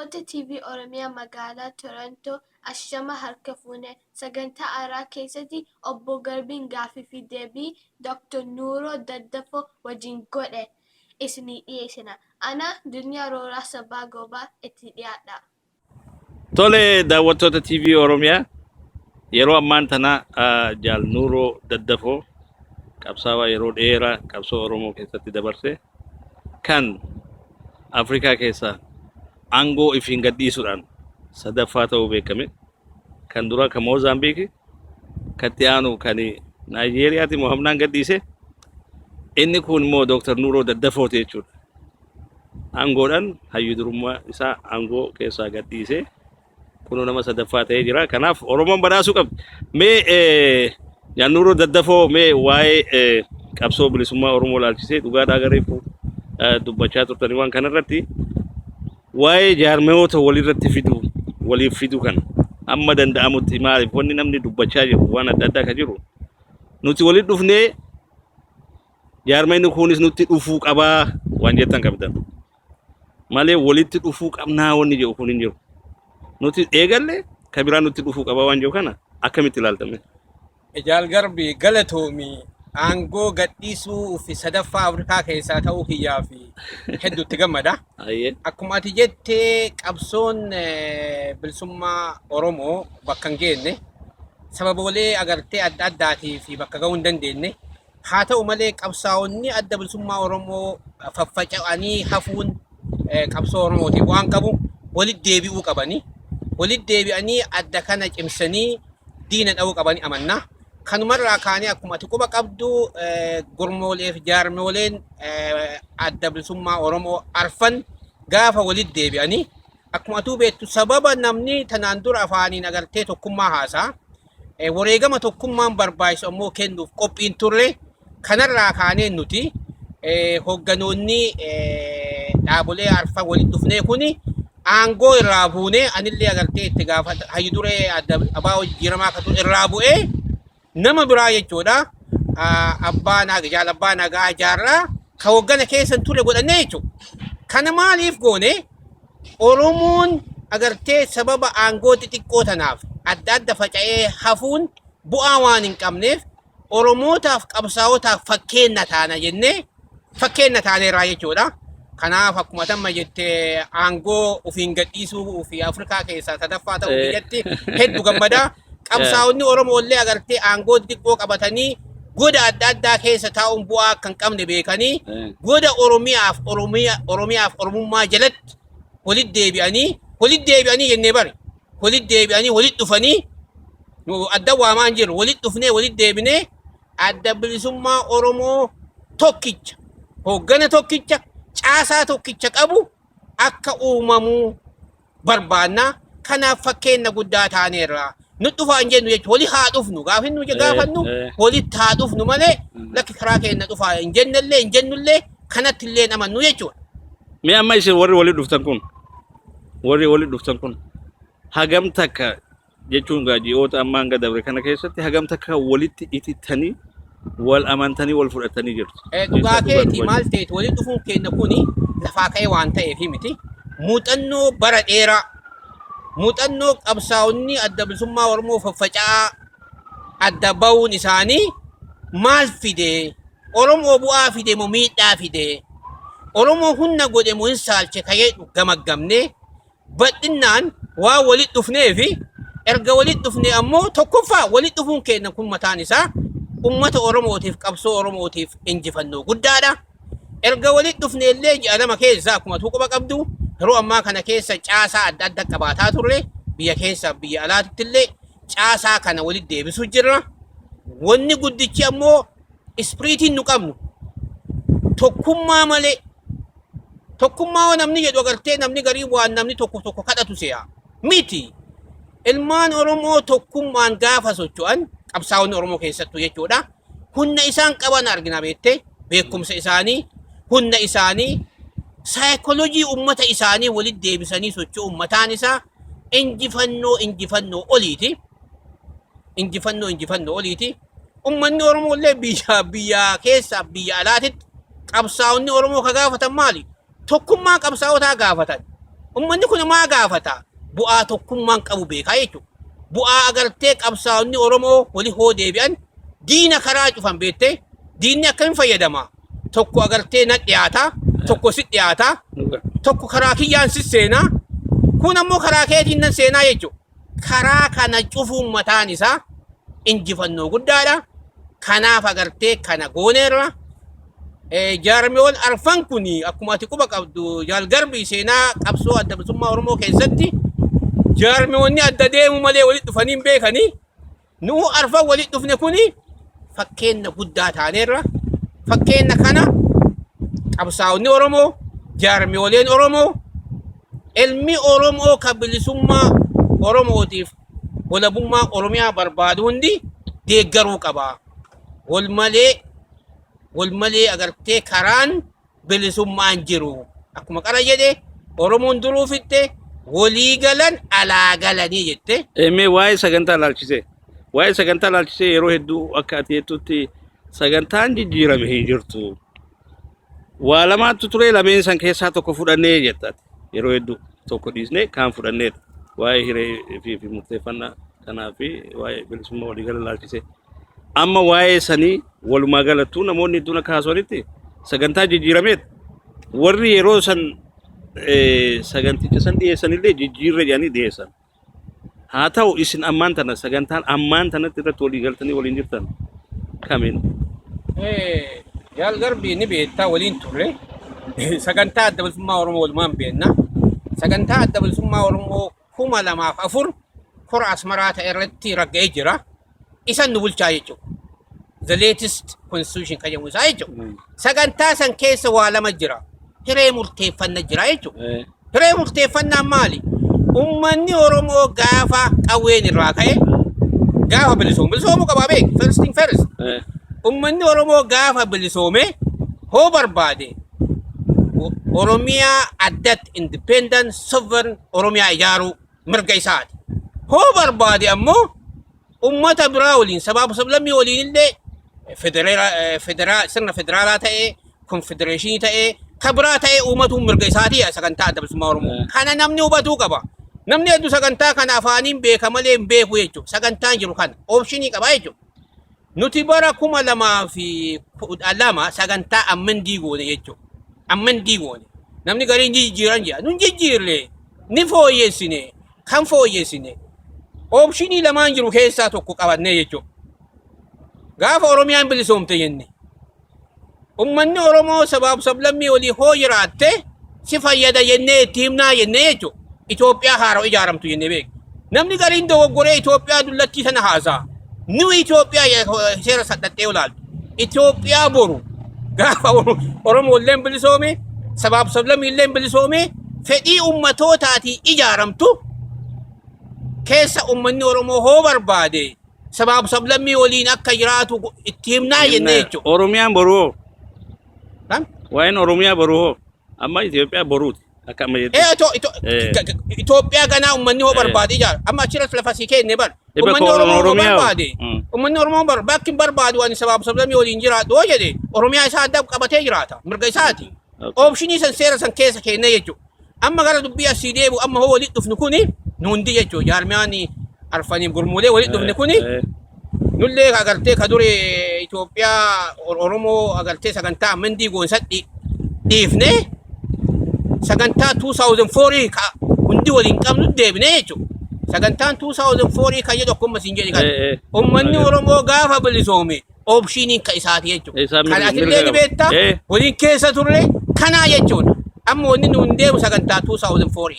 Daawwattoota TV Oromiyaa magaalaa Torontoo ashama harka fuune sagantaa haaraa keessatti obbo Garbiin gaaffii fi deebii Dr. Nuuroo Daddafoo wajjin godhe isinii dhiyeessina. Ana Duniyaa Rooraa Sabaa Goobaa itti dhiyaadha. Tole daawwattoota TV Oromiyaa yeroo ammaan tana Jaal Nuuroo Daddafoo qabsaawaa yeroo dheeraa qabsoo Oromoo keessatti dabarse kan Afrikaa keessaa aangoo ifiin gadhiisuudhaan sadaffaa ta'uu beekame kan dura kan Moozaambiik kan itti aanu kan Naayijeeriyaatti Mohamnaan gadhiise inni kun immoo Dr. Nuuroo Daddafooti jechuudha. Aangoodhaan hayyuu durummaa isaa aangoo keessaa gadhiise kun nama sadaffaa ta'ee jira. Kanaaf Oromoon badhaasuu qabdi. Mee Jaal Nuuroo Daddafoo mee waa'ee qabsoo bilisummaa Oromoo ilaalchisee dhugaadhaa gareefu dubbachaa turtanii waan kanarratti waa'ee jaarmeewota waliif fidu kan amma danda'amutti maaliif wanni namni dubbachaa jiru waan adda addaa kan jiru nuti walitti dhufnee jaarmeenni kunis nutti dhufuu qabaa waan jettan qabdan malee walitti dhufuu qabnaa wanni jedhu kun hin jiru. Nuti eegalle kan biraa nutti dhufuu qabaa waan jedhu kana akkamitti ilaaltame? Jaal Garbii galatoomii aangoo gadhiisuu fi sadaffaa Afrikaa keessaa ta'uu kiyyaa fi hedduutti gammada. Akkuma ati jettee qabsoon bilisummaa Oromoo bakka hin geenne sababoolee agartee adda addaatii fi bakka ga'uu hin dandeenye haa ta'u malee qabsaa'onni adda bilisummaa Oromoo faffaca'anii hafuun qabsoo Oromootiif waan qabu walitti deebi'uu qabanii walitti deebi'anii adda kana cimsanii diina dha'uu qabanii amannaa. Kanumarraa kaanii akkuma ati quba qabdu gurmoolee fi jaarmooleen adda bilisummaa Oromoo arfan gaafa walitti deebi'anii akkuma atuu beektu sababa namni tanaan dura afaaniin agartee tokkummaa haasaa wareegama tokkummaan barbaachisu ammoo kennuuf qophiin turre kanarraa kaanee nuti hoogganoonni dhaabolee arfan walitti dhufnee kuni aangoo irraa buunee anillee agartee itti gaafata hayyu duree adda abaa'oo jijjiiramaa akka ture irraa bu'ee nama biraa jechuudha abbaa nagaa jaarraa ka hooggana keessan ture godhannee jechuudha. Kana maaliif goone Oromoon agartee sababa aangoo xixiqqoo tanaaf adda adda faca'ee hafuun bu'aa waan hin qabneef Oromootaaf qabsaa'otaaf fakkeenya taana jennee fakkeenya taaneerraa jechuudha. Kanaaf akkuma tamma jettee aangoo ofiin gadhiisuu fi Afrikaa keessaa sadaffaa ta'uu biyyatti hedduu gammadaa. Qabsaa'onni Oromoollee agartee aangoo xixiqqoo qabatanii goda adda addaa keessa taa'uun bu'aa kan qabne beekanii goda Oromiyaaf Oromummaa jalatti walitti deebi'anii jennee bari walitti deebi'anii walitti dhufanii adda waamaa hin jiru walitti dhufnee walitti deebinee adda bilisummaa Oromoo tokkicha hooggana tokkicha caasaa tokkicha qabu akka uumamuu barbaannaa. Kanaaf fakkeenya guddaa taaneerra. Nuti dhufaa hin jennu jechuudha. Wali haa dhufnu. Gaafa nu gaafannu walitti haa dhufnu malee lakki karaa keenya dhufaa hin jennullee kanatti illee amannu jechuudha. Mee amma isin warri walitti dhuftan kun hagam takka jechuun ji'oota ammaa hanga dabre kana keessatti hagam takka walitti itittanii wal amantanii wal fudhatanii jirtu. Dhugaa keeti maal ta'eeti walitti dhufuun keenya kuni lafaa ka'ee waan ta'eef miti. Muuxannoo bara dheeraa muuxannoo qabsaa'onni adda bilisummaa Oromoo faffaca'aa adda ba'uun isaanii maal fide Oromoo bu'aa fide moo miidhaa fide Oromoo humna godhe moo hin saalche ka'ee gamaggamne badhinnaan waa walitti dhufnee fi erga walitti dhufnee ammoo tokkoffaa walitti dhufuun keenya kun mataan isaa ummata Oromootiif qabsoo Oromootiif injifannoo guddaadha. Erga walitti dhufnee illee ji'a lama keessaa akkuma quba qabdu yeroo ammaa kana keessa caasaa adda adda qabaataa turre biyya keessa biyya alaatti illee caasaa kana walitti deebisuu jirra. Wanni guddichi ammoo ispiriitiin nu qabnu tokkummaa malee tokkummaa namni jedhu agartee namni garii waan namni tokko kadhatu se'a miti. Ilmaan Oromoo tokkummaan gaafa socho'an qabsaa'onni Oromoo keessattuu jechuudha. Humna isaan qaban argina beektee beekumsa isaanii humna isaanii saayikooloojii ummata isaanii walitti deebisanii socho'uun mataan isaa injifannoo oliiti. Injifannoo oliiti. Ummanni Oromoo illee biyya keessa biyya alaatitti qabsaa'onni Oromoo ka gaafatan maali? Tokkummaa qabsaa'otaa gaafatan. ummanni kun maa gaafata bu'aa tokkummaan qabu beekaa jechuudha. Bu'aa agartee qabsaa'onni Oromoo wali hoo deebi'an diina karaa cufan beektee diinni akkamiin fayyadama tokko agartee na dhiyaata tokko si dhiyaata tokko karaa kiyyaan si seenaa kun ammoo karaa keetiin nan seenaa jechuudha. Karaa kana cufuun mataan isaa injifannoo guddaadha. Kanaaf agartee kana gooneerra jaarmiyoon arfan kuni akkuma ati quba qabdu Jaal Garbii seenaa qabsoo adda bilisummaa Oromoo keessatti jaarmiyoonni adda deemu malee walitti dhufanii hin beekanii nuu arfan walitti dhufne kuni fakkeenya guddaa taaneerra. Fakkeenya kana qabsaa'onni Oromoo jaarmiyooleen Oromoo ilmi Oromoo ka bilisummaa Oromootiif walabummaa Oromiyaa barbaadu hundi deeggaruu qaba. Walmalee agartee karaan bilisummaan jiru. Akkuma qara jedhe Oromoon duruu fitte walii galan alaa galanii jette. Mee waa'ee sagantaa laalchisee. Waa'ee sagantaa laalchisee yeroo hedduu akka ati jettutti sagantaan jijjiirame hin jirtu. Waa lamaatu ture lameen san keessaa tokko fudhannee jettaati. Yeroo hedduu tokko dhiisnee kaan fudhanneedha. Waa'ee hiree fi murteeffannaa kanaa fi waa'ee bilisummaa waliigala laalchisee. Amma waa'ee sanii walumaa galattuu namoonni hedduun akka haasawanitti sagantaa jijjiirameedha. Warri yeroo san saganticha san dhiyeessanillee jijjiirre jedhanii dhiyeessan. Haa ta'u isin ammaan tana sagantaan ammaan tanatti irratti walii galtanii waliin jirtan kamiin? Jaal Garbii ni beektaa waliin turre sagantaa adda bilisummaa Oromoo walumaan beekna. Sagantaa adda bilisummaa Oromoo 2004 kora Asmaraa ta'e irratti ragga'ee jira. Isan nu bulchaa jechuudha. The latest constitution kan jedhamu isaa jechuudha. Sagantaa san keessa waa lama jira. Hiree murteeffannaa jira jechuudha. Hiree murteeffannaan maali? Ummanni Oromoo gaafa qawween irraa ka'e gaafa bilisoomuu qabaa beek first thing first. Ummanni Oromoo gaafa bilisoome hoo barbaade Oromiyaa addatti independent sovereign Oromiyaa ijaaruu mirga isaati. Hoo barbaade ammoo ummata biraa waliin sababu sablammii waliin illee sirna federaalaa ta'ee konfedereeshinii ta'ee kabraa ta'ee uumatuun mirga isaatii sagantaa adda bilisummaa Oromoo. Kana namni hubatuu qaba. Namni hedduu sagantaa kana afaaniin beeka malee hin beeku jechuudha. Sagantaan jiru kana oopshinii qaba jechuudha. Nuti bara 2012 sagantaa ammandii goone jechuudha. Ammandii goone. Namni gariin jijjiiran jedha. Nun jijjiirre ni fooyyessine. Kan fooyyessine. Oopshinii lamaan jiru keessaa tokko qabannee jechuudha. Gaafa Oromiyaan bilisoomte jenne. Ummanni Oromoo sababu sablammii walii hoo jiraatte si fayyada jennee itti himnaa jennee jechuudha. Itoophiyaa haaroo ijaaramtu jennee beek. Namni gariin dogoggoree Itoophiyaa dullattii sana haasaa. Nu Itoophiyaa seera sadhaxxee olaaltu. Itoophiyaa boru gaafa Oromoo illee bilisoome sababu sablammii illee bilisoome fedhii ummatootaati ijaaramtu. Keessa ummanni Oromoo hoo barbaade sababu sablammii waliin akka jiraatu itti himnaa jennee jechuudha. Oromiyaan boruu. Waa'een Oromiyaa boruu. Amma Itoophiyaa boruuti. Akka amma jettu. Itoophiyaa ganaa ummanni hoo barbaade ijaara. Amma achirratti lafa sii kenne bar. Ummanni Oromoo hoo barbaade. Ummanni Oromoo bakki hin barbaadu waan sababu sablammii waliin jiraatu hoo jedhe Oromiyaa isaa adda qabatee jiraata. Mirga isaati. Oopshinii san seera san keessa kennee jechuudha. Amma gara dubbii asii deebu amma hoo walitti dhufnu kuni nundi jechuudha. Jaarmiyaan arfaniif gurmuulee walitti dhufne kuni nullee agartee ka dure Itoophiyaa Oromoo agartee sagantaa ammandii goonsatti dhiifne sagantaa 2004 ka hundi waliin qabnu deebine jechuudha. Sagantaan 2004 kan jedhu akkuma siin jedhi kan ummanni Oromoo gaafa bilisoome oopshiniin ka isaati jechuudha. Kan atillee ni beektaa waliin keessa turre kanaa jechuudha. Amma wanni nuun deemu sagantaa 2004.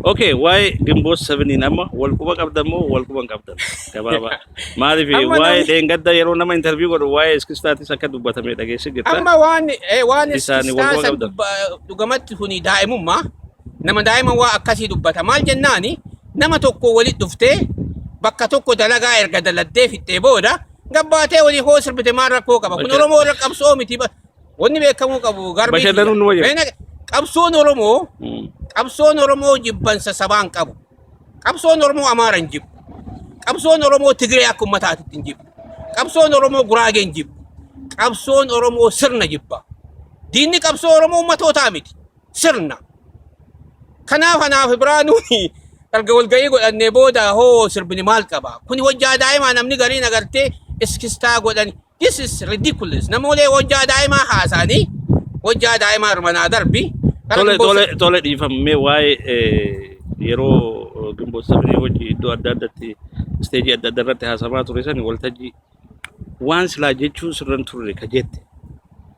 Okay, waa'ee Gimboot 7 amma walquba qabdan moo walquba hin qabdan? Gabaabaa. Maaliif waa'ee dheengadda yeroo nama interview godhu waa'ee iskistaatis akka dubbatamee dhageesse jirta. Amma waan iskistaa dhugamatti kuni daa'imummaa nama daa'ima waa akkasii dubbata maal jennaani nama tokko walitti dhuftee bakka tokko dalagaa erga daladdee fixxee booda gabbaatee walii hoo sirbite maal rakkoo qaba. Kun Oromoo irra qabsoo miti. Wanni beekamuu qabu Garbii. Bashadanuu nu wayya. Qabsoon Oromoo jibbansa sabaan qabu. Qabsoon Oromoo Amaaran jibbu. Qabsoon Oromoo Tigree akka uummataatti hin jibbu. Qabsoon Oromoo Guraageen jibbu. Qabsoon Oromoo sirna jibba. Diinni qabsoo Oromoo uummatootaa miti. Sirna. kanaaf biraanuni erga walga'ii godhannee booda hoo sirbini maal qaba kuni wajjaa daa'imaa namni gariin agartee iskistaa godhani this is ridiculous namoolee wajjaa daa'imaa haasanii wajjaa daa'imaa hirmanaa darbi tole dhiifamee waa'ee yeroo Gimboot sabanii hojii iddoo adda addaatti isteejii adda adda irratti haasamaa ture sani waltajjii waan silaa jechuun sirran turre ka jette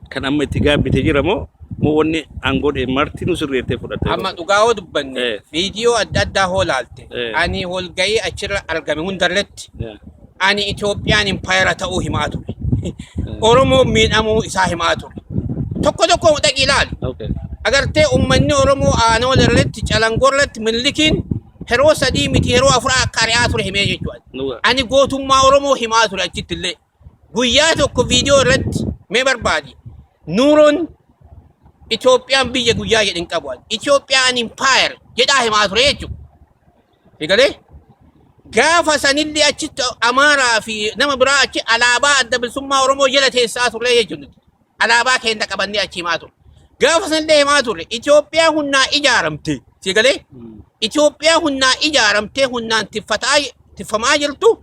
kan amma itti gaabbite jira moo wanni aangoodhe martinuu sirreettee fudhatte amma dhugaa dubbanne viidiyoo adda addaa hoolaalte ani walga'ii achirra argame hundarratti ani Itoophiyaan impaayera ta'uu himaa ture Oromoo miidhamuu isaa himaa ture tokko dhaqi ilaali agartee ummanni Oromoo aanoo irratti calangorratti milikiin heroo sadii miti heroo afuraa akka ari'aa ture himee jechuudha ani gootummaa Oromoo himaa ture achitti illee guyyaa tokko viidiyoo irratti mee barbaadi Nuuroon Itoophiyaan biyya guyyaa jedhin qabu Itoophiyaan impaayera jedhaa himaa ture jechuudha egalee gaafa sanillee achitti Amaaraa fi nama biraa achi alaabaa adda bilisummaa Oromoo jala teessaa ture jechuudha alaabaa keenya qabannee achi himaa ture gaafa sanillee himaa ture Itoophiyaa hunnaa ijaaramte egalee Itoophiyaa hunnaa ijaaramtee hunnaan tiffamaa jirtu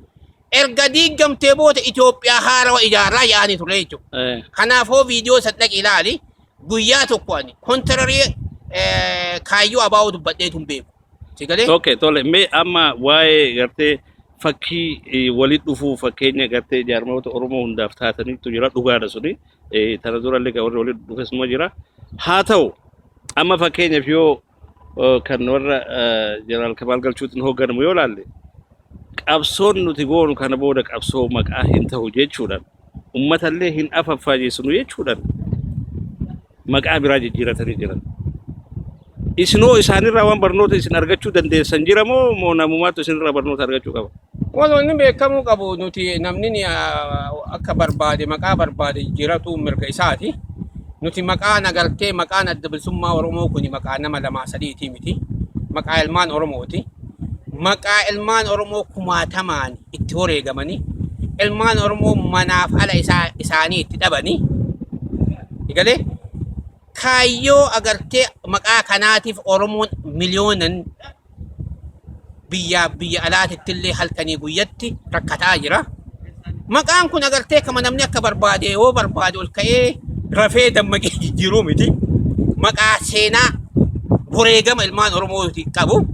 erga diigamtee booda Itoophiyaa haarawa ijaaraa yaa'anii ture jechuudha kanaafoo viidiyoo saddeq ilaali guyyaa tokko ani kontrarii kaayyoo abaa'uu dubbadheetu hin beeku Okay, tole mee amma waa'ee gartee fakkii walitti dhufuu fakkeenya gartee jaarmoota Oromoo hundaaf taataniitu jira dhugaadha suni tana durallee warri walitti dhufesuma jira haa ta'u amma fakkeenyaaf yoo kan warra Jeneraal Kamaal Galchuutiin hoogganamu yoo laalle qabsoon nuti goonu kana booda qabsoo maqaa hin ta'u jechuudhaan uummatallee hin afaffaajeessinu jechuudhaan maqaa biraa jijjiiratanii jiran. Isinoo isaanirraa waan barnoota isin argachuu dandeessan jira moo namumaatu isinirraa barnoota argachuu qaba? Wanni beekamuu qabu nuti namni akka barbaade maqaa barbaade jiraatu mirga isaati. Nuti maqaan agartee maqaan adda bilisummaa Oromoo kuni maqaa nama lama sadiiti miti. Maqaa ilmaan Oromooti. Maqaa ilmaan Oromoo kumaatamaan itti wareegamanii ilmaan Oromoo manaaf ala isaanii itti dhabanii. Egalee kaayyoo agartee maqaa kanaatiif Oromoon miliyoonan biyya alaatitti illee halkanii guyyatti rakkataa jira. Maqaan kun agartee kama namni akka barbaade yoo barbaade ol ka'ee rafee dammaqee jijjiiruu miti. Maqaa seenaa wareegama ilmaan Oromooti qabu.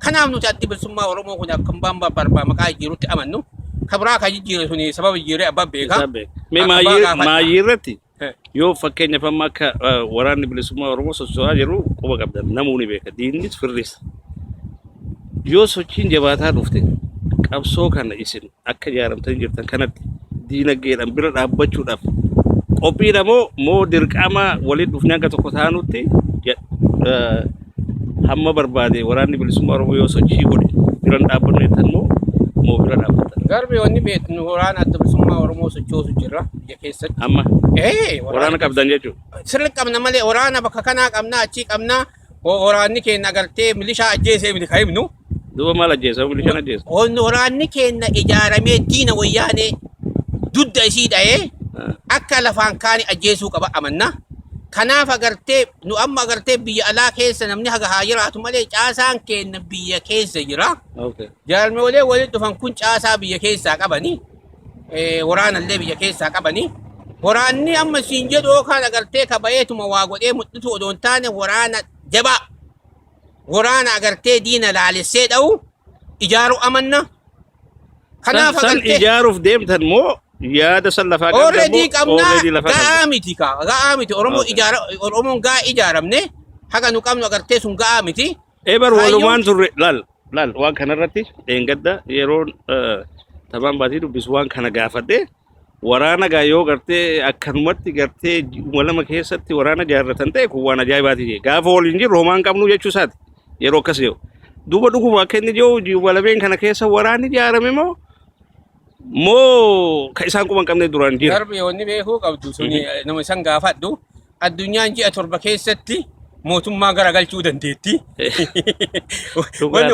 Kanaaf nuti addi bilisummaa Oromoo kun akka barbaade maqaa jijjiirutti amannu. Kabraa kan jijjiire suni sababa jijjiiree abbaan beeka. Mee maayii irratti yoo fakkeenyaaf amma akka waraanni bilisummaa Oromoo soso'aa jiru quba qabdan namoonni beeka diinnis firris yoo sochiin jabaataa dhufte qabsoo kana isin akka jaaramtanii jirtan kanatti diinagdeedhaan bira dhaabbachuudhaaf qophiidha moo dirqama walitti dhufnee akka tokko taanutti hamma barbaade waraanni bilisummaa Oromoo yoo sochii godhe bira dhaabbannu jettan moo bira dhaabbatan? Garbi wanni beeknu waraana adda bilisummaa Oromoo sochoosu jira biyya keessatti. Amma waraana qabdan jechuudha. Sirri qabna malee waraana bakka kanaa qabna achii qabna waraanni keenya agartee milishaa ajjeesee miti kan himnu. Duuba maal ajjeesa milishaan ajjeesa? Waraanni keenya ijaaramee diina wayyaanee dudda isii dha'ee akka lafaan kaani ajjeesuu qaba amanna. Kanaaf agartee nu amma agartee biyya alaa keessa namni haga haa jiraatu malee caasaan keenya biyya keessa jira. Jaarmoolee walitti dhufan kun caasaa biyya keessaa qabanii waraanallee biyya keessaa qabanii waraanni amma siin jedhu kan agartee kabayeetuma waa godhee mul'isu odoo hin taane waraana jabaa waraana agartee diina laalessee dha'u ijaaruu amanna. Kanaaf agartee ijaaruuf deemtan moo yaada san lafaa qabdan already qabna ga'aa miti Oromoon ga'aa ijaaramne haga nu qabnu agartee sun ga'aa miti. Eebar walumaan turre laal waan kanarratti dheengadda yeroo tabaan baatii dubbisu waan kana gaafadhe waraana gaa yoo gartee akkanumatti gartee walama keessatti waraana jaarratan ta'e kun waan ajaa'ibaati gaafa waliin jirru homaan qabnu jechuu isaati yeroo akkas jiru duuba dhuguma akka inni jiru walabeen kana keessa waraanni ijaarame moo ka isaan quban qabne duraan jira. Garbi wanni beekuu qabdu suni nama isan gaafadhu addunyaan ji'a torba keessatti mootummaa garagalchuu dandeetti.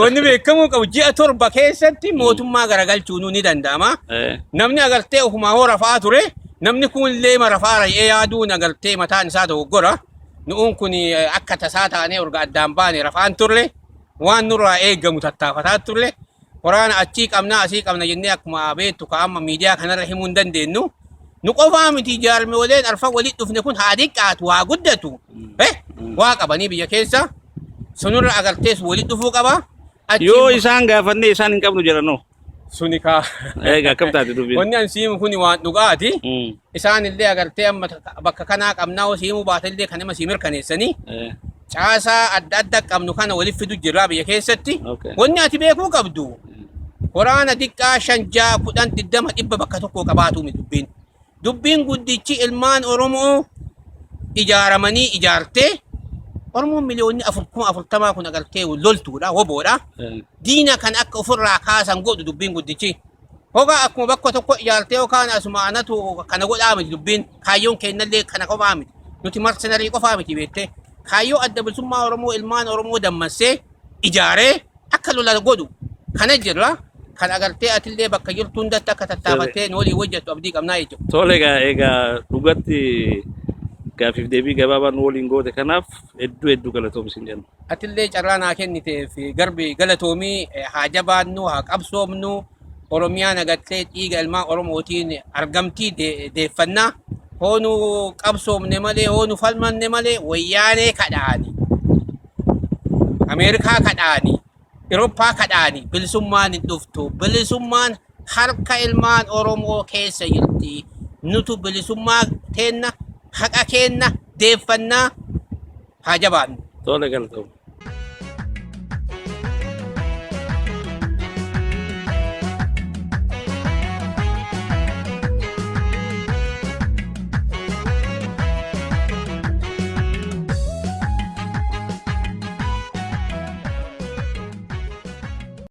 Wanni beekamuu qabu ji'a torba keessatti mootummaa garagalchuu ni danda'ama. Namni agartee ofumaa hoo rafaa ture namni kun illee marafaa ra'ee yaaduun agartee mataan isaa dogoggora. nu'uun kun akka tasaa taanee urga addaan baane rafaan turre waan nurraa eeggamu tattaafataa turre waraana achii qabna asii qabna jennee akkuma beektu ka amma miidiyaa kanarra himuu hin dandeenyu nu qofaa miti jaarmooleen arfa walitti dhufne kun haa xiqqaatu waa guddatu waa qabanii biyya keessa sunurra agartees walitti dhufuu qaba. Yoo isaan gaafanne isaan hin qabnu jedhanoo. Suni kaa. Egaa akkam taate dubbiin. Wanni an siimu kuni waan dhugaati. Isaan illee agartee amma bakka kanaa qabnaa hoo siimuu baatellee kan nama sii mirkaneessanii. Caasaa adda adda qabnu kana waliif fidu jirraa biyya keessatti. Wanni ati beekuu qabdu. Waraana xiqqaa 5 6 10 20 dhibba bakka tokko qabaatu mi dubbiin. Dubbiin guddichi ilmaan Oromoo ijaaramanii ijaartee Oromoon miliyoonni 40 kun agartee loltuudha woboodha. Diina kan akka ofirraa kaasan godhu dubbiin guddichi. Hogaa akkuma bakka tokko ijaartee yookaan asuma anatu kana godhaa miti dubbiin kaayyoon kennallee kana qofaa miti. Nuti marsenarii qofaa miti beektee. Kaayyoo adda bilisummaa Oromoo ilmaan Oromoo dammassee ijaaree akka lola godhu kana jirra. Kan agartee atillee bakka jirtu hundatti akka tattaafattee noolii wajjattu abdii qabnaa jechuudha. Tole egaa dhugatti gaafiif deebii gabaabaan waliin goote kanaaf hedduu galatoomsin jenna. Atillee carraa naa kenniteef garbi galatoomii haa jabaannu haa qabsoomnu Oromiyaan agartee dhiiga ilmaan Oromootiin argamtii deeffannaa hoonu qabsoomne malee hoonu falmanne malee wayyaanee kadhaani Ameerikaa kadhaani Eurooppaa kadhaani bilisummaan hin dhuftu bilisummaan harka ilmaan Oromoo keessa jirti nutu bilisummaa teenna haqa keenna deeffannaa haa jabaannu. Tole galatoomii.